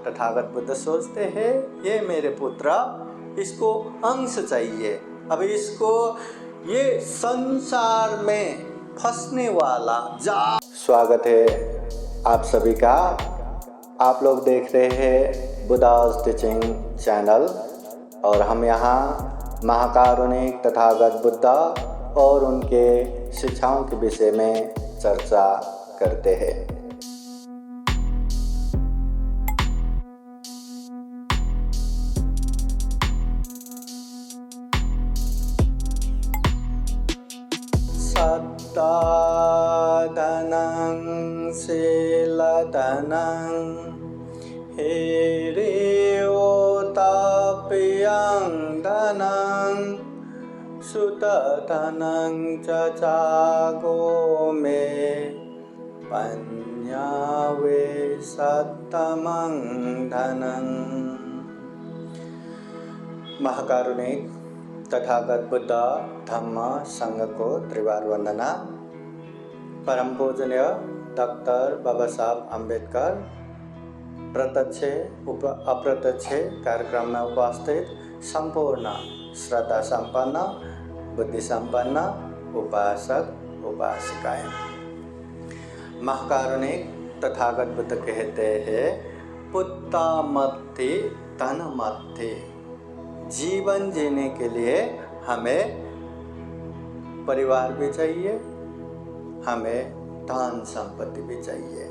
तथागत बुद्ध सोचते हैं ये मेरे पुत्र, इसको अंश चाहिए, अब इसको ये संसार में फंसने वाला जा। स्वागत है आप सभी का। आप लोग देख रहे हैं बुद्धास टीचिंग चैनल और हम यहाँ महाकारुणिक तथागत बुद्ध और उनके शिक्षाओं के विषय में चर्चा करते हैं। सत्ताधनं शीलधनं हिरियोताप्यं धनं सुतधनं च चागो मे पन्यावे सत्तमं धनं। महाकारुणिक तथागत बुद्ध धम्म संघ को त्रिवार वंदना। परम पूजनीय डॉक्टर बाबा साहब अम्बेडकर प्रत्यक्ष अप्रत्यक्ष कार्यक्रम में उपस्थित संपूर्ण श्रद्धा संपन्न बुद्धि संपन्न उपासक उपासिकाएं। महाकारुणिक तथागत बुद्ध कहते हैं पुत्ता मत्ति धन मत्ति। जीवन जीने के लिए हमें परिवार भी चाहिए, हमें धन संपत्ति भी चाहिए,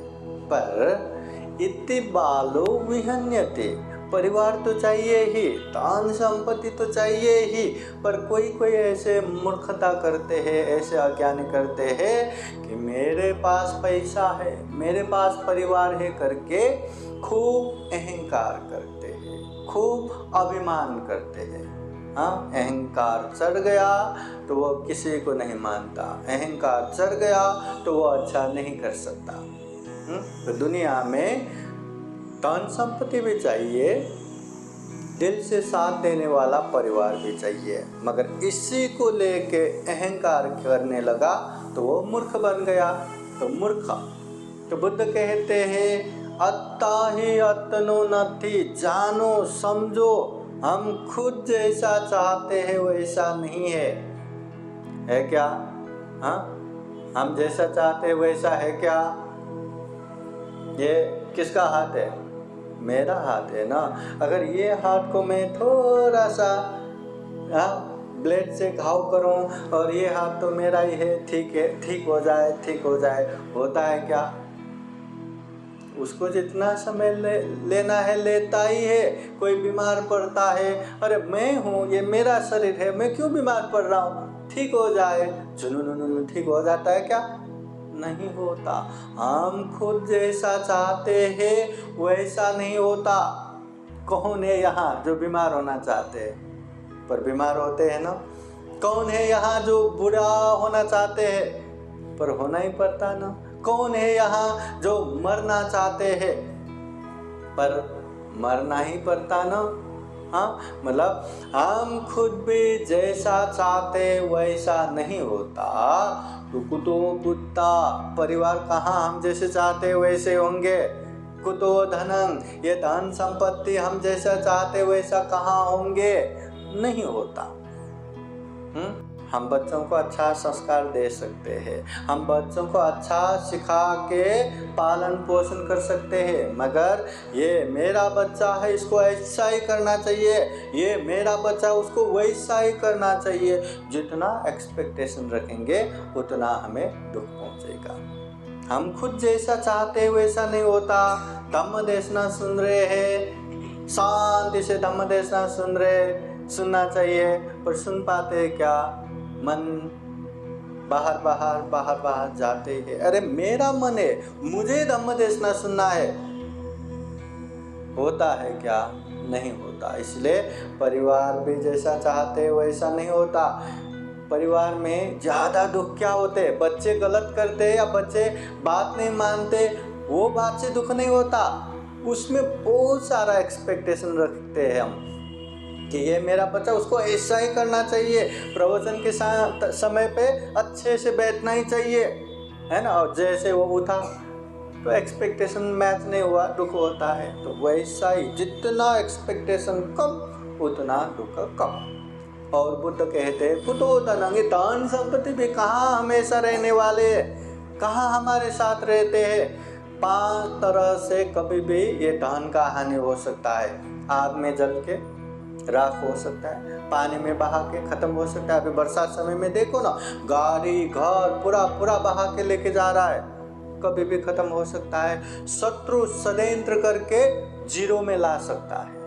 पर इति बालो विहन्यते। परिवार तो चाहिए ही, धन संपत्ति तो चाहिए ही, पर कोई ऐसे मूर्खता करते हैं, ऐसे अज्ञानी करते हैं कि मेरे पास पैसा है, मेरे पास परिवार है करके खूब अहंकार करते हैं, खूब अभिमान करते हैं। हाँ, अहंकार चढ़ गया तो वो किसी को नहीं मानता, अहंकार चढ़ गया तो वो अच्छा नहीं कर सकता। तो दुनिया में धन संपत्ति भी चाहिए, दिल से साथ देने वाला परिवार भी चाहिए, मगर इसी को लेके अहंकार करने लगा तो वो मूर्ख बन गया। तो मूर्ख तो बुद्ध कहते हैं अत्ता ही अत्नो नथी, जानो समझो हम खुद जैसा चाहते हैं वैसा नहीं है क्या? हाँ, हम जैसा चाहते हैं वैसा है क्या? ये किसका हाथ है? मेरा हाथ है ना। अगर ये हाथ को मैं थोड़ा सा ब्लेड से घाव करूं और ये हाथ तो मेरा ही है, ठीक हो जाए, होता है क्या? उसको जितना समय लेना है लेता ही है। कोई बीमार पड़ता है, अरे मैं हूँ, ये मेरा शरीर है, मैं क्यों बीमार पड़ रहा हूँ, ठीक हो जाए, जुनून ठीक हो जाता है क्या? नहीं होता। हम खुद जैसा चाहते हैं वैसा नहीं होता। कौन है यहाँ जो बीमार होना चाहते हैं पर बीमार होते हैं ना? कौन है यहाँ जो बुरा होना चाहते हैं पर होना ही पड़ता ना? कौन है यहाँ जो मरना चाहते हैं पर मरना ही पड़ता ना? हाँ, मतलब हम खुद भी जैसा चाहते वैसा नहीं होता। तो कुतो कुत्ता, परिवार कहाँ हम जैसे चाहते वैसे होंगे? कुतो धनंग, ये धन संपत्ति हम जैसा चाहते वैसा कहाँ होंगे? नहीं होता। हम बच्चों को अच्छा संस्कार दे सकते हैं, हम बच्चों को अच्छा सिखा के पालन पोषण कर सकते हैं, मगर ये मेरा बच्चा है इसको ऐसा ही करना चाहिए, ये मेरा बच्चा उसको वैसा ही करना चाहिए, जितना एक्सपेक्टेशन रखेंगे उतना हमें दुख पहुंचेगा। हम खुद जैसा चाहते हैं वैसा नहीं होता। धम्म देशना सुन रहे हैं, शांति से धम्म देशना सुनना चाहिए, पर सुन पाते क्या? मन बाहर जाते हैं। अरे मेरा मन है, मुझे धम्म देशना सुनना है, होता है क्या? नहीं होता। इसलिए परिवार भी जैसा चाहते वैसा नहीं होता। परिवार में ज़्यादा दुख क्या होते? बच्चे गलत करते या बच्चे बात नहीं मानते, वो बात से दुख नहीं होता, उसमें बहुत सारा एक्सपेक्टेशन रखते हैं हम कि ये मेरा बच्चा, उसको ऐसा ही करना चाहिए, प्रवचन के समय पे अच्छे से बैठना ही चाहिए, है ना? और जैसे वो उठा तो एक्सपेक्टेशन मैच नहीं हुआ, दुख होता है। तो वैसा ही जितना एक्सपेक्टेशन कम उतना दुख कम। और बुद्ध कहते हैं कुतो धनम, ये धन संपत्ति भी कहाँ हमेशा रहने वाले हैं, कहाँ हमारे साथ रहते हैं। 5 तरह से कभी भी ये धन का हानि हो सकता है। आग में जल के राख हो सकता है, पानी में बहा के खत्म हो सकता है। अभी बरसात समय में देखो ना, गाड़ी घर पूरा पूरा बहा के लेके जा रहा है, कभी भी खत्म हो सकता है। शत्रु षड्यंत्र करके जीरो में ला सकता है।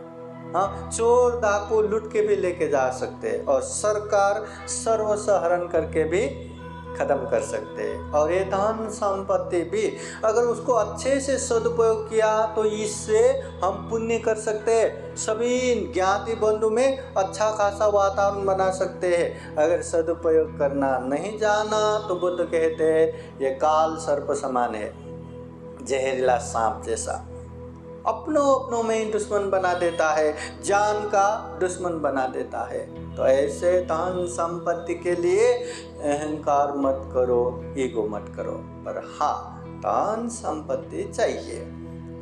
हाँ, चोर डाकू लूट के भी लेके जा सकते हैं, और सरकार सर्वस्व हरण करके भी खत्म कर सकते हैं। और ये धन संपत्ति भी अगर उसको अच्छे से सदुपयोग किया तो इससे हम पुण्य कर सकते हैं, सभी ज्ञाति बंधु में अच्छा खासा वातावरण बना सकते हैं। अगर सदुपयोग करना नहीं जाना तो बुद्ध कहते हैं ये काल सर्प समान है, जहरीला सांप जैसा, अपनों में ही दुश्मन बना देता है, जान का दुश्मन बना देता है। तो ऐसे धन संपत्ति के लिए अहंकार मत करो, ईगो मत करो, पर हाँ धन संपत्ति चाहिए।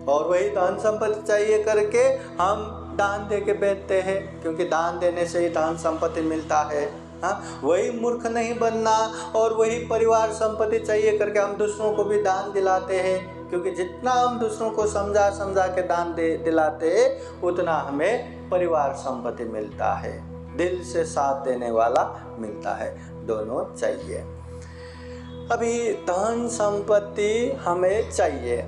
और वही धन संपत्ति चाहिए करके हम दान दे के बैठते हैं, क्योंकि दान देने से ही धन संपत्ति मिलता है। हाँ, वही मूर्ख नहीं बनना और वही परिवार संपत्ति चाहिए करके हम दूसरों को भी दान दिलाते हैं, क्योंकि जितना हम दूसरों को समझा के दान दिलाते हैं उतना हमें परिवार संपत्ति मिलता है, दिल से साथ देने वाला मिलता है। दोनों चाहिए। अभी धन संपत्ति हमें चाहिए,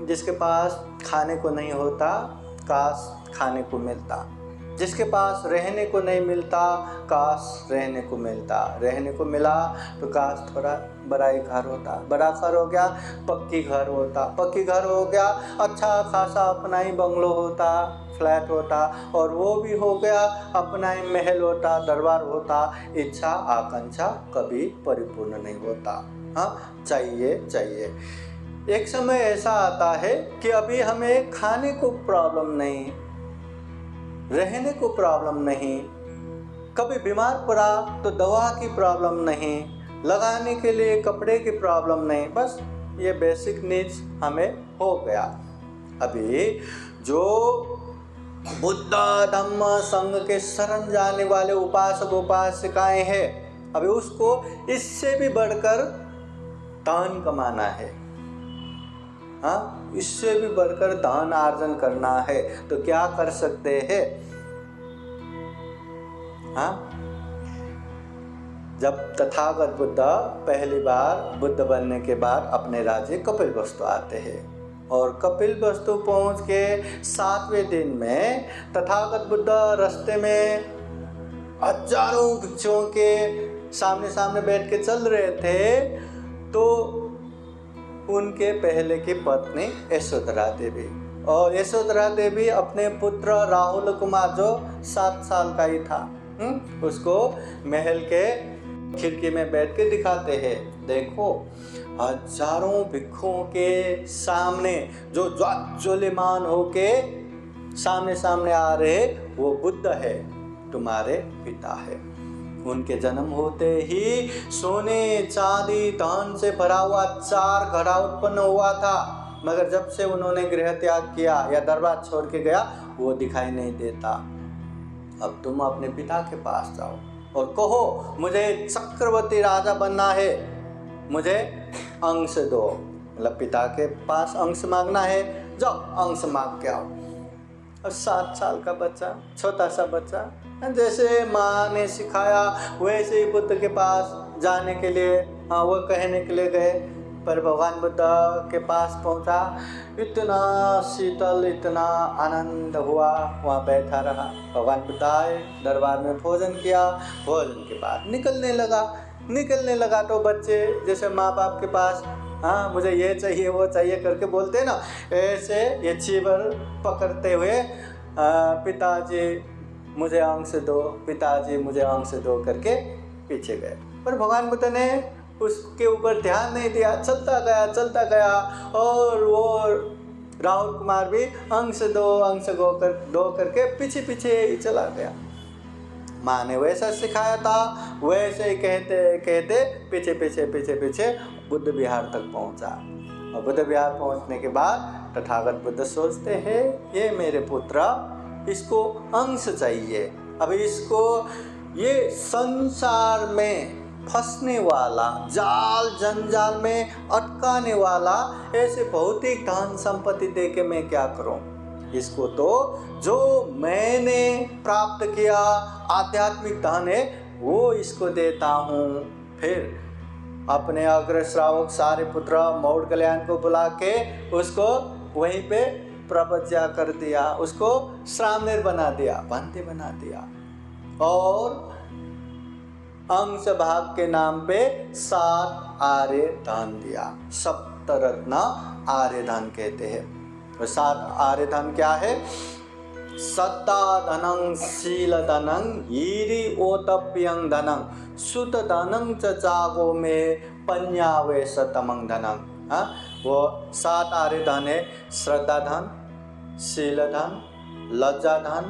जिसके पास खाने को नहीं होता काश खाने को मिलता, जिसके पास रहने को नहीं मिलता काश रहने को मिलता, रहने को मिला तो काश थोड़ा बड़ा ही घर होता, बड़ा घर हो गया पक्की घर होता, पक्की घर हो गया अच्छा खासा अपना ही बंगलो होता, फ्लैट होता, और वो भी हो गया अपना ही महल होता, दरबार होता। इच्छा आकांक्षा कभी परिपूर्ण नहीं होता। हाँ, चाहिए। एक समय ऐसा आता है कि अभी हमें खाने को प्रॉब्लम नहीं, रहने को प्रॉब्लम नहीं, कभी बीमार पड़ा तो दवा की प्रॉब्लम नहीं, लगाने के लिए कपड़े की प्रॉब्लम नहीं, बस ये बेसिक नीड्स हमें हो गया। अभी जो बुद्ध धम्म संघ के शरण जाने वाले उपासक उपासिकाएं हैं, अभी उसको इससे भी बढ़कर धन कमाना है। हाँ, इससे भी बढ़कर धन अर्जन करना है, तो क्या कर सकते हैं? हाँ, जब तथागत बुद्ध पहली बार बुद्ध बनने के बाद अपने राज्य कपिलवस्तु आते हैं, और कपिलवस्तु पहुंच के 7वें दिन में तथागत बुद्ध रास्ते में हजारों भिक्षुओं के सामने बैठ के चल रहे थे, तो उनके पहले की पत्नी यशोधरा देवी, और यशोधरा देवी अपने पुत्र राहुल कुमार जो 7 साल का ही था, उसको महल के खिड़की में बैठ के दिखाते हैं, देखो हजारों भिक्षुओं के सामने जो ज्वलमान होके सामने आ रहे, वो बुद्ध है, तुम्हारे पिता है। उनके जन्म होते ही सोने चांदी धन से भरा हुआ 4 घड़ा उत्पन्न हुआ था, मगर जब से उन्होंने गृह त्याग किया या दरबार छोड़ के गया, वो दिखाई नहीं देता। अब तुम अपने पिता के पास जाओ और कहो मुझे चक्रवर्ती राजा बनना है, मुझे अंश दो, मतलब पिता के पास अंश मांगना है, जाओ अंश मांग के आओ। और 7 साल का बच्चा, छोटा सा बच्चा, जैसे माँ ने सिखाया वैसे ही बुद्ध के पास जाने के लिए, हाँ, वो कहने के लिए गए। पर भगवान बुद्ध के पास पहुँचा, इतना शीतल, इतना आनंद हुआ, वहाँ बैठा रहा। भगवान बुद्ध आए, दरबार में भोजन किया, भोजन के बाद निकलने लगा तो बच्चे जैसे माँ बाप के पास, हाँ मुझे ये चाहिए वो चाहिए करके बोलते ना, ऐसे ये चीवर पकड़ते हुए पिताजी मुझे अंश दो, पिताजी मुझे अंश दो करके पीछे गए। पर भगवान बुद्ध ने उसके ऊपर ध्यान नहीं दिया, चलता गया, और वो राहुल कुमार भी अंश दो करके पीछे ही चला गया। माँ ने वैसा सिखाया था, वैसे ही कहते पीछे बुद्ध विहार तक पहुंचा। और बुद्ध विहार पहुंचने के बाद तथागत बुद्ध सोचते हैं ये मेरे पुत्र, इसको अंश चाहिए। अब इसको ये संसार में फंसने वाला, जाल जंजाल में अटकाने वाला ऐसे भौतिक धन संपत्ति दे के मैं क्या करूं? इसको तो जो मैंने प्राप्त किया आध्यात्मिक धन है वो इसको देता हूँ। फिर अपने अग्र श्रावक सारे पुत्र मौढ़ कल्याण को बुला के उसको वहीं पे प्रवज्ञा कर दिया, उसको श्रामणेर बना दिया, बंदी बना दिया और अंश भाग के नाम पे 7 आर्य धन दिया। सप्तरत्न आर्य धन कहते हैं। तो 7 आर्य धन क्या है? सत्ता धनं, शील धनं, हीरि ओतप्यं धनं, सुत धनं च चागो में पन्यावे शतमं धनं। वो 7 आर्य धन है। श्रद्धा धन, शील धन, लज्जा धन,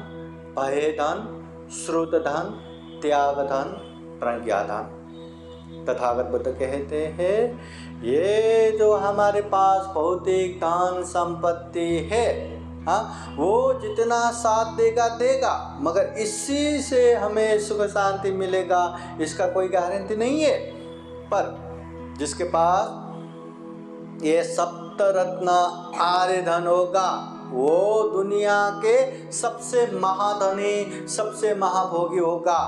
भय धन, श्रुत धन, त्याग धन, प्रज्ञा धन। तथागत बुद्ध कहते हैं ये जो हमारे पास भौतिक धन संपत्ति है, वो जितना साथ देगा देगा, मगर इसी से हमें सुख शांति मिलेगा इसका कोई गारंटी नहीं है। पर जिसके पास ये सप्तरत्न आर्य धन होगा वो दुनिया के सबसे महाधनी, सबसे महाभोगी होगा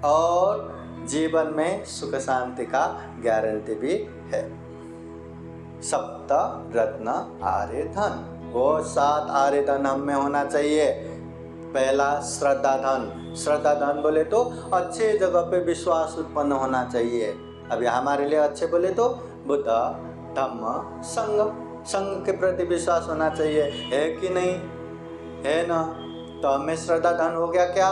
और जीवन में सुख शांति का गारंटी भी है। सप्त रत्न आर्य धन, वो 7 आर्य धन हम में होना चाहिए। पहला श्रद्धा धन। श्रद्धा धन बोले तो अच्छे जगह पे विश्वास उत्पन्न होना चाहिए। अभी हमारे लिए अच्छे बोले तो बुद्ध, धम्म, संघ, संघ के प्रति विश्वास होना चाहिए, है कि नहीं? है ना? तो हमें श्रद्धा धन हो गया क्या?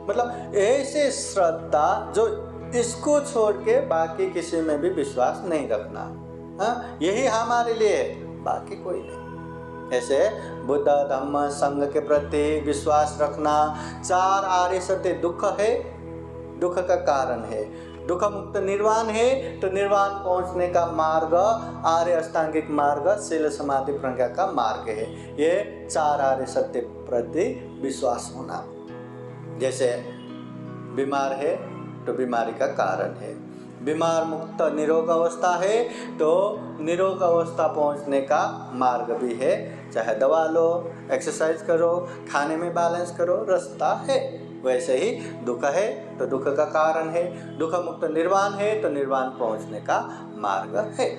मतलब ऐसे श्रद्धा जो इसको छोड़ के बाकी किसी में भी विश्वास नहीं रखना। यही हमारे लिए है, बाकी कोई नहीं। ऐसे बुद्ध, धम्म, संघ के प्रति विश्वास रखना। 4 आर्य सत्य दुख है, दुख का कारण है। दुख मुक्त निर्वाण है तो निर्वाण पहुंचने का मार्ग आर्य अष्टांगिक मार्ग, शील समाधि प्रज्ञा का मार्ग है। ये 4 आर्य सत्य प्रति विश्वास होना। जैसे बीमार है तो बीमारी का कारण है, बीमार मुक्त निरोग अवस्था है तो निरोग अवस्था पहुंचने का मार्ग भी है। चाहे दवा लो, एक्सरसाइज करो, खाने में बैलेंस करो, रास्ता है। वैसे ही दुख है तो दुख का कारण है, दुख मुक्त निर्वाण है तो निर्वाण पहुंचने का मार्ग है।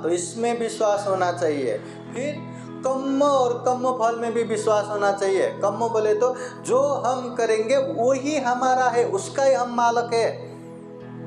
तो इसमें विश्वास होना चाहिए। फिर कर्म और कर्म फल में भी विश्वास होना चाहिए। कर्म बोले तो जो हम करेंगे वही हमारा है, उसका ही हम मालक है।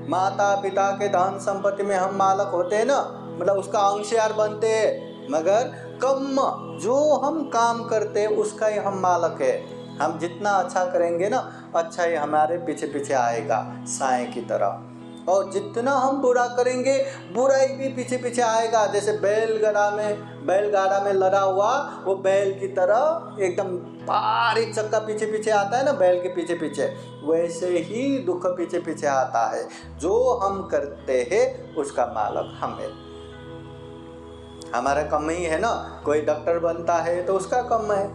माता पिता के धन संपत्ति में हम मालक होते हैं ना, मतलब उसका अंशीदार बनते हैं। मगर कर्म जो हम काम करते हैं उसका ही हम मालक है। हम जितना अच्छा करेंगे ना, अच्छा ही हमारे पीछे पीछे आएगा साए की तरह, और जितना हम बुरा करेंगे बुराई भी पीछे पीछे आएगा। जैसे बैलगाड़ा में लड़ा हुआ वो बैल की तरह एकदम बारीक चक्का पीछे पीछे आता है ना, बैल के पीछे पीछे, वैसे ही दुख पीछे पीछे आता है। जो हम करते हैं उसका मालक हम है। हमारा कम ही है ना। कोई डॉक्टर बनता है तो उसका कम है,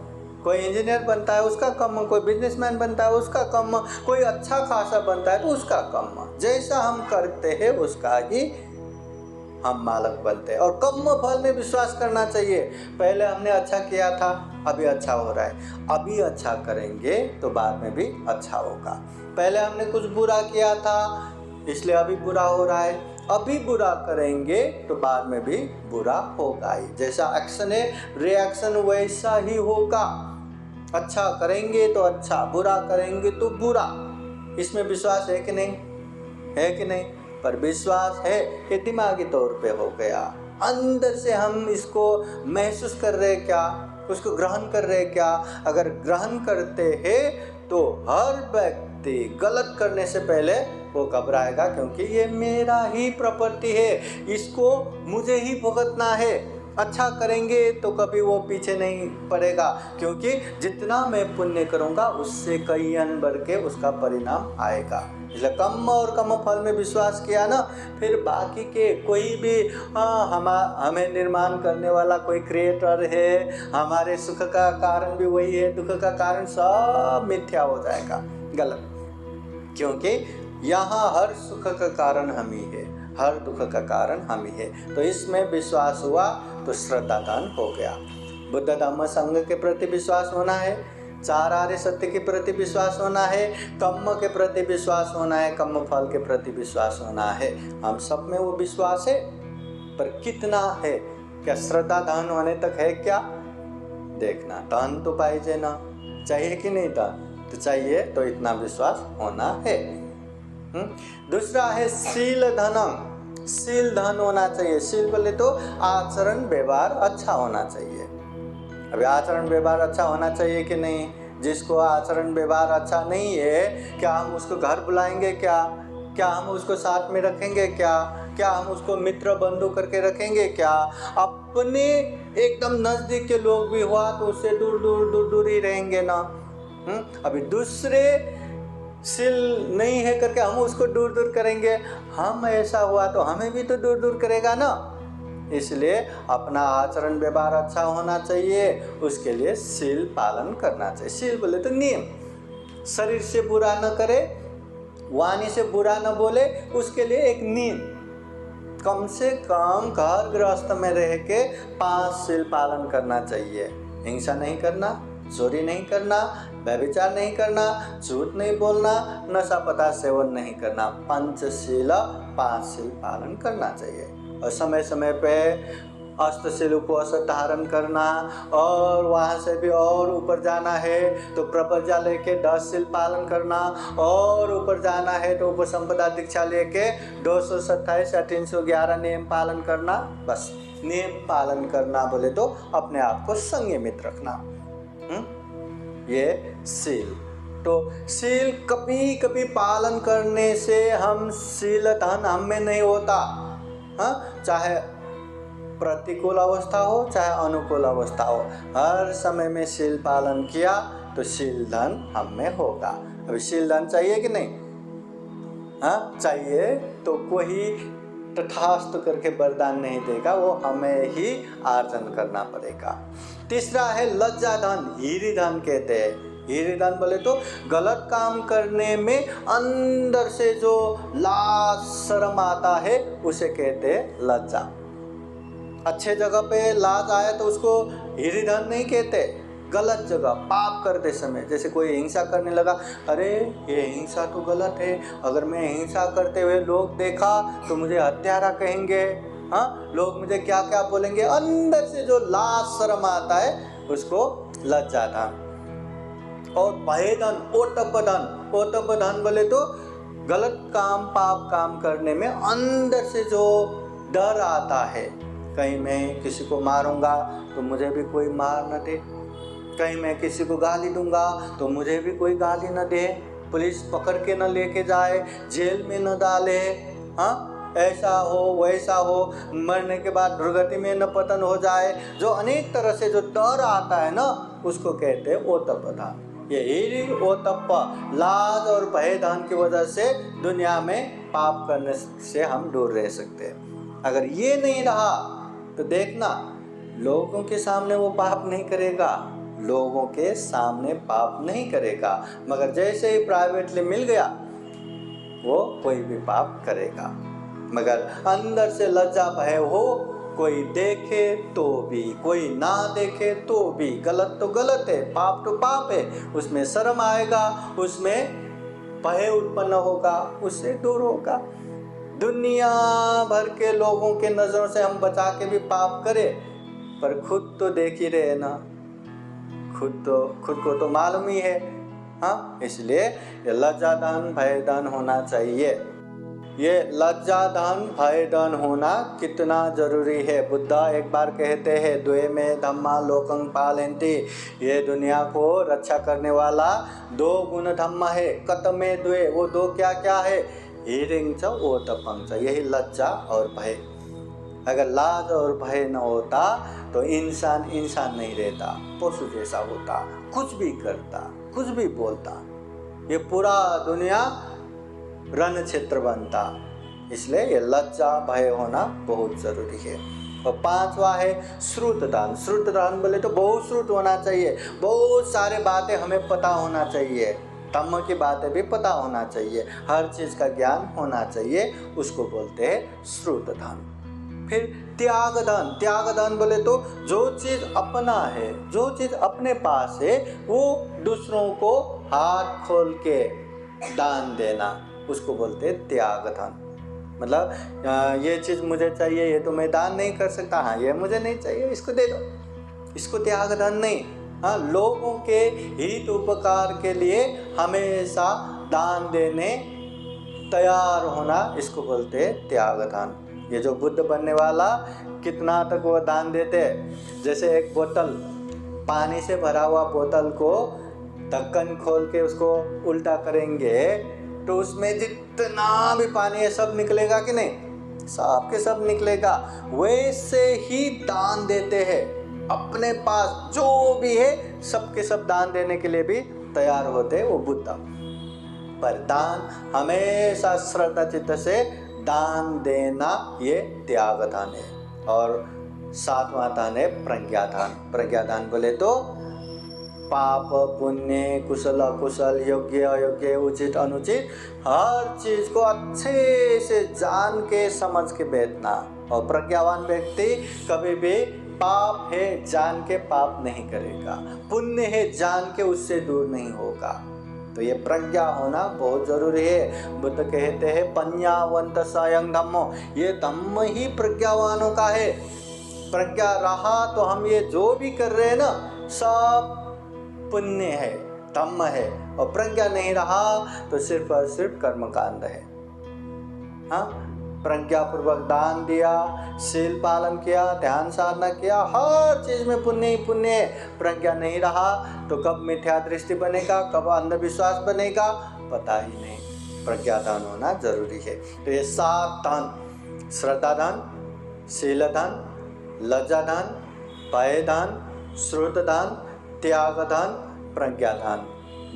कोई इंजीनियर बनता है उसका कम, कोई बिजनेसमैन बनता है उसका कम, कोई अच्छा खासा बनता है तो उसका कम। जैसा हम करते हैं उसका ही हम मालक बनते हैं। और कर्म फल में विश्वास करना चाहिए। पहले हमने अच्छा किया था, अभी अच्छा हो रहा है, अभी अच्छा करेंगे तो बाद में भी अच्छा होगा। पहले हमने कुछ बुरा किया था इसलिए अभी बुरा हो रहा है, अभी बुरा करेंगे तो बाद में भी बुरा होगा ही। जैसा एक्शन है रिएक्शन वैसा ही होगा। अच्छा करेंगे तो अच्छा, बुरा करेंगे तो बुरा। इसमें विश्वास है कि नहीं? है कि नहीं? पर विश्वास है कि दिमागी तौर पे हो गया, अंदर से हम इसको महसूस कर रहे क्या, उसको ग्रहण कर रहे क्या? अगर ग्रहण करते हैं तो हर व्यक्ति गलत करने से पहले वो घबराएगा, क्योंकि ये मेरा ही प्रॉपर्टी है, इसको मुझे ही भुगतना है। अच्छा करेंगे तो कभी वो पीछे नहीं पड़ेगा, क्योंकि जितना मैं पुण्य करूँगा उससे कई बढ़ के उसका परिणाम आएगा। इसलिए कम और कम फल में विश्वास किया ना, फिर बाकी के कोई भी हमें निर्माण करने वाला कोई क्रिएटर है, हमारे सुख का कारण भी वही है, दुख का कारण सब मिथ्या हो जाएगा, गलत। क्योंकि यहाँ हर सुख का कारण हम ही है, हर दुख का कारण हम ही है। तो इसमें विश्वास हुआ तो श्रद्धादान हो गया। बुद्ध धम्म संघ के प्रति विश्वास होना है, चार आर्य सत्य के प्रति विश्वास होना है, कर्म के प्रति विश्वास होना है, कर्म फल के प्रति विश्वास होना है। हम सब में वो विश्वास है, पर कितना है? क्या श्रद्धा धन होने तक है क्या? देखना, धन तो पाइजे ना, चाहिए कि नहीं? धन तो चाहिए, तो इतना विश्वास होना है। दूसरा है शील धनम, शील धन होना चाहिए। शील बोले तो आचरण व्यवहार अच्छा होना चाहिए। अभी आचरण व्यवहार अच्छा होना चाहिए कि नहीं? जिसको आचरण व्यवहार अच्छा नहीं है, क्या हम उसको घर बुलाएंगे? क्या हम उसको साथ में रखेंगे? क्या हम उसको मित्र बंधु करके रखेंगे? क्या अपने एकदम नजदीक के लोग भी हुआ तो उससे दूर ही रहेंगे ना। अभी दूसरे शील नहीं है करके हम उसको दूर करेंगे, हम ऐसा हुआ तो हमें भी तो दूर करेगा ना। इसलिए अपना आचरण व्यवहार अच्छा होना चाहिए, उसके लिए शील पालन करना चाहिए। शील बोले तो नियम, शरीर से बुरा न करे, वाणी से बुरा न बोले, उसके लिए एक नियम। कम से कम घर गृहस्थ में रह के 5 शील पालन करना चाहिए। हिंसा नहीं करना, चोरी नहीं करना, व्यभिचार नहीं करना, झूठ नहीं बोलना, नशा पदार्थ सेवन नहीं करना। पंचशील 5 शील पालन करना चाहिए। और समय समय पे अष्टशील उपवास धारण करना, और वहाँ से भी और ऊपर जाना है तो प्रपंचा लेके 10 शील पालन करना, और ऊपर जाना है तो उपसंपदा दीक्षा लेके 227 या 311 नियम पालन करना। बस नियम पालन करना बोले तो अपने आप को संयमित रखना। ये शील। तो शील कभी कभी पालन करने से हम शील धन हम में नहीं होता। चाहे प्रतिकूल अवस्था हो चाहे अनुकूल अवस्था हो, हर समय में शील पालन किया तो शील धन हम में होगा। अभी शील धन चाहिए कि नहीं? चाहिए तो कोई तथास्तु करके वरदान नहीं देगा, वो हमें ही आर्जन करना पड़ेगा। तीसरा है लज्जा धन, हीरी धन कहते हैं। हीरी धन बोले तो गलत काम करने में अंदर से जो लाज शर्म आता है उसे कहते हैं लज्जा। अच्छे जगह पे लाज आया तो उसको हीरी धन नहीं कहते। गलत जगह पाप करते समय, जैसे कोई हिंसा करने लगा, अरे ये हिंसा तो गलत है, अगर मैं हिंसा करते हुए लोग देखा तो मुझे हत्यारा कहेंगे, लोग मुझे क्या क्या बोलेंगे, अंदर से जो लाज शर्म आता है उसको लज्जा धन। और भय धन, ओतप धन बोले तो गलत काम पाप काम करने में अंदर से जो डर आता है, कहीं मैं किसी को मारूंगा तो मुझे भी कोई मार न दे, कहीं मैं किसी को गाली दूंगा तो मुझे भी कोई गाली न दे, पुलिस पकड़ के न लेके जाए, जेल में न डाले, ऐसा हो वैसा हो, मरने के बाद दुर्गति में न पतन हो जाए, जो अनेक तरह से जो डर आता है ना उसको कहते हैं ओतप धन। ये हीरी ओतप लाज और भय धन की वजह से दुनिया में पाप करने से हम दूर रह सकते हैं। अगर ये नहीं रहा तो देखना, लोगों के सामने वो पाप नहीं करेगा, लोगों के सामने पाप नहीं करेगा, मगर जैसे ही प्राइवेटली मिल गया वो कोई भी पाप करेगा। मगर अंदर से लज्जा भय हो, कोई देखे तो भी कोई ना देखे तो भी, गलत तो गलत है, पाप तो पाप है, उसमें शर्म आएगा, उसमें भय उत्पन्न होगा, उससे दूर होगा। दुनिया भर के लोगों के नजरों से हम बचा के भी पाप करें, पर खुद तो देख ही रहे ना, खुद को तो मालूम ही है। इसलिए ये लज्जा धन भय धन होना चाहिए। ये लज्जा धन भय धन होना कितना जरूरी है। बुद्धा एक बार कहते हैं, द्वे में धम्मा लोकं पालयन्ति, ये दुनिया को रक्षा करने वाला 2 गुण धम्मा है। कतमे द्वे, वो 2 क्या क्या है? हीरिंग च ओतपं च, यही लज्जा और भय। अगर लाज और भय न होता तो इंसान नहीं रहता, पशु जैसा होता, कुछ भी करता, कुछ भी बोलता। ये पूरा दुनिया रण क्षेत्र बनता। इसलिए ये लज्जा भय होना बहुत ज़रूरी है। और 5वां है श्रुतदान। श्रुतदान बोले तो बहुत श्रुत होना चाहिए, बहुत सारे बातें हमें पता होना चाहिए, धम्म की बातें भी पता होना चाहिए, हर चीज़ का ज्ञान होना चाहिए, उसको बोलते हैं श्रुतदान। फिर त्यागदान। त्यागदान बोले तो जो चीज़ अपना है, जो चीज़ अपने पास है, वो दूसरों को हाथ खोल के दान देना, उसको बोलते हैं त्यागदान। मतलब ये चीज़ मुझे चाहिए, ये तो मैं दान नहीं कर सकता, हाँ ये मुझे नहीं चाहिए, इसको दे दो, इसको त्यागदान नहीं। हाँ, लोगों के हित उपकार के लिए हमेशा दान देने तैयार होना, इसको बोलते हैं त्यागदान। ये जो बुद्ध बनने वाला कितना तक वो दान देते हैं, जैसे एक बोतल, पानी से भरा हुआ बोतल को ढक्कन खोल के उसको उल्टा करेंगे तो उसमें जितना भी पानी है सब निकलेगा कि नहीं, सब के सब निकलेगा। वैसे ही दान देते हैं, अपने पास जो भी है सबके सब दान देने के लिए भी तैयार होते हैं वो बुद्ध। पर दान हमेशा श्रद्धा चित्त से दान देना, ये त्यागदान है। और 7वां दान है प्रज्ञादान। प्रज्ञादान बोले तो पाप पुण्य, कुशल अकुशल, योग्य अयोग्य, उचित अनुचित, हर चीज को अच्छे से जान के समझ के बैठना। और प्रज्ञावान व्यक्ति कभी भी पाप है जान के पाप नहीं करेगा, पुण्य है जान के उससे दूर नहीं होगा। तो ये प्रज्ञा होना बहुत जरूरी है। बुद्ध कहते हैं पඤ्ඤावन्त स्वयं धम्मो, ये धम्म ही प्रज्ञावानों का है। प्रज्ञा रहा तो हम ये जो भी कर रहे हैं ना सब पुण्य है, धम्म है। और प्रज्ञा नहीं रहा तो सिर्फ और सिर्फ कर्मकांड है। हाँ, प्रज्ञा पूर्वक दान दिया, शील पालन किया, ध्यान साधना किया, हर चीज में पुण्य ही पुण्य है। प्रज्ञा नहीं रहा तो कब मिथ्या दृष्टि बनेगा, कब अंधविश्वास बनेगा, पता ही नहीं। प्रज्ञादान होना जरूरी है। तो ये 7 दान, श्रद्धादान, शीलदान, लज्जादान, भयदान, श्रुतदान, त्यागदान, प्रज्ञादान,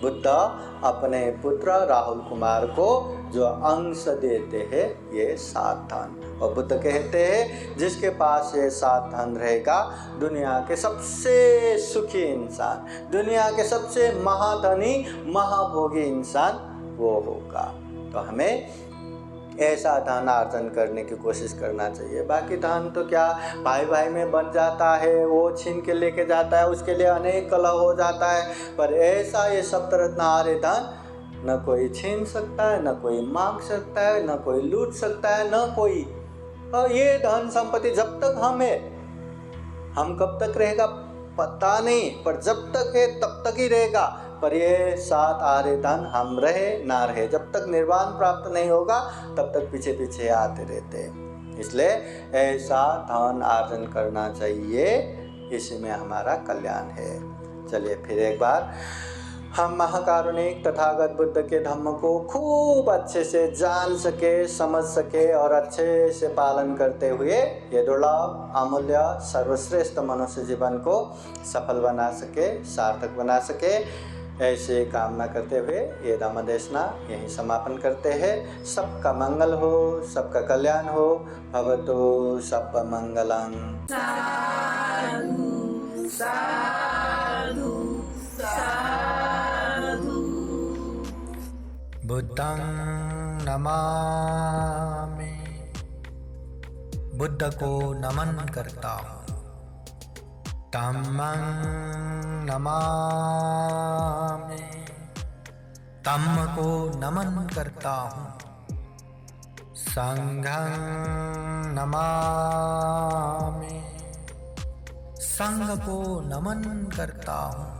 बुद्ध अपने पुत्र राहुल कुमार को जो अंश देते हैं ये 7 दान। और बुद्ध कहते हैं जिसके पास ये 7 दान रहेगा दुनिया के सबसे सुखी इंसान, दुनिया के सबसे महाधनी महाभोगी इंसान वो होगा। तो हमें ऐसा धन अर्जन करने की कोशिश करना चाहिए। बाकी धन तो क्या भाई भाई में बन जाता है, वो छीन के लेके जाता है, उसके लिए अनेक कलह हो जाता है। पर ऐसा ये सप्तरत्न आर्य धन न कोई छीन सकता है, न कोई मांग सकता है, न कोई लूट सकता है, न कोई। और ये धन संपत्ति जब तक हम कब तक रहेगा पता नहीं, पर जब तक है तब तक ही रहेगा। पर ये 7 आर्य धन हम रहे ना रहे, जब तक निर्वाण प्राप्त नहीं होगा तब तक पीछे पीछे आते रहते हैं। इसलिए ऐसा धन अर्जन करना चाहिए, इसी में हमारा कल्याण है। चलिए फिर एक बार हम महाकारुणिक तथागत बुद्ध के धम्म को खूब अच्छे से जान सके, समझ सके और अच्छे से पालन करते हुए ये दुर्लभ अमूल्य सर्वश्रेष्ठ मनुष्य जीवन को सफल बना सके, सार्थक बना सके, ऐसे कामना करते हुए ये धम्म देशना यहीं समापन करते हैं। सबका मंगल हो, सबका कल्याण हो। भवतु सब मंगलम्। साधु साधु साधु। बुद्धं नमामि, बुद्ध को नमन करता हूँ। धम्मं नमामि, धम्म को नमन करता हूँ। संघं नमामि, संघ को नमन करता हूँ।